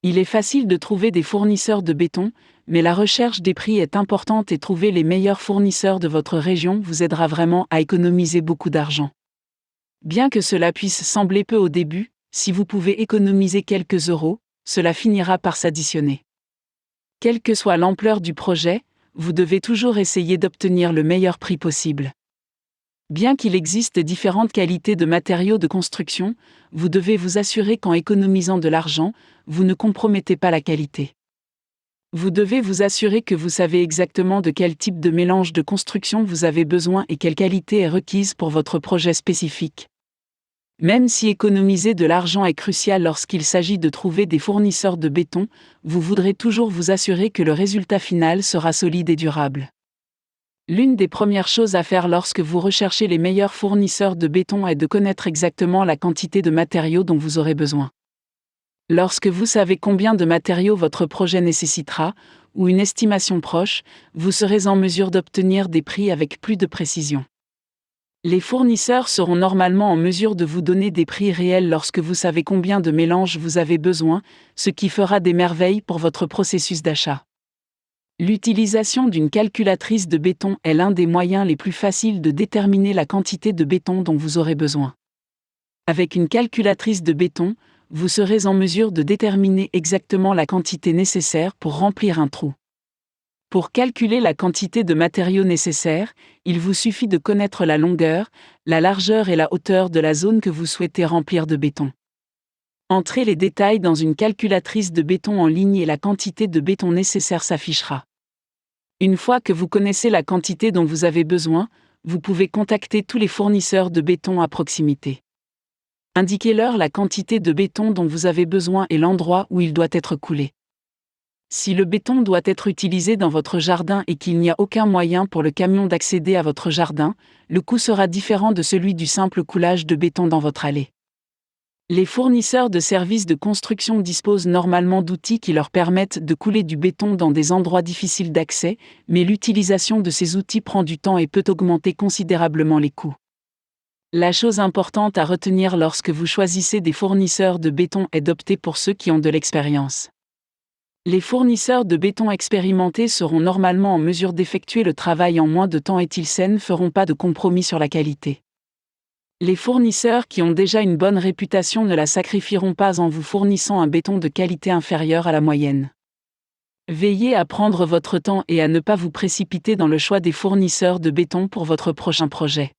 Il est facile de trouver des fournisseurs de béton, mais la recherche des prix est importante et trouver les meilleurs fournisseurs de votre région vous aidera vraiment à économiser beaucoup d'argent. Bien que cela puisse sembler peu au début, si vous pouvez économiser quelques euros, cela finira par s'additionner. Quelle que soit l'ampleur du projet, vous devez toujours essayer d'obtenir le meilleur prix possible. Bien qu'il existe différentes qualités de matériaux de construction, vous devez vous assurer qu'en économisant de l'argent, vous ne compromettez pas la qualité. Vous devez vous assurer que vous savez exactement de quel type de mélange de construction vous avez besoin et quelle qualité est requise pour votre projet spécifique. Même si économiser de l'argent est crucial lorsqu'il s'agit de trouver des fournisseurs de béton, vous voudrez toujours vous assurer que le résultat final sera solide et durable. L'une des premières choses à faire lorsque vous recherchez les meilleurs fournisseurs de béton est de connaître exactement la quantité de matériaux dont vous aurez besoin. Lorsque vous savez combien de matériaux votre projet nécessitera, ou une estimation proche, vous serez en mesure d'obtenir des prix avec plus de précision. Les fournisseurs seront normalement en mesure de vous donner des prix réels lorsque vous savez combien de mélanges vous avez besoin, ce qui fera des merveilles pour votre processus d'achat. L'utilisation d'une calculatrice de béton est l'un des moyens les plus faciles de déterminer la quantité de béton dont vous aurez besoin. Avec une calculatrice de béton, vous serez en mesure de déterminer exactement la quantité nécessaire pour remplir un trou. Pour calculer la quantité de matériaux nécessaires, il vous suffit de connaître la longueur, la largeur et la hauteur de la zone que vous souhaitez remplir de béton. Entrez les détails dans une calculatrice de béton en ligne et la quantité de béton nécessaire s'affichera. Une fois que vous connaissez la quantité dont vous avez besoin, vous pouvez contacter tous les fournisseurs de béton à proximité. Indiquez-leur la quantité de béton dont vous avez besoin et l'endroit où il doit être coulé. Si le béton doit être utilisé dans votre jardin et qu'il n'y a aucun moyen pour le camion d'accéder à votre jardin, le coût sera différent de celui du simple coulage de béton dans votre allée. Les fournisseurs de services de construction disposent normalement d'outils qui leur permettent de couler du béton dans des endroits difficiles d'accès, mais l'utilisation de ces outils prend du temps et peut augmenter considérablement les coûts. La chose importante à retenir lorsque vous choisissez des fournisseurs de béton est d'opter pour ceux qui ont de l'expérience. Les fournisseurs de béton expérimentés seront normalement en mesure d'effectuer le travail en moins de temps et ils ne feront pas de compromis sur la qualité. Les fournisseurs qui ont déjà une bonne réputation ne la sacrifieront pas en vous fournissant un béton de qualité inférieure à la moyenne. Veillez à prendre votre temps et à ne pas vous précipiter dans le choix des fournisseurs de béton pour votre prochain projet.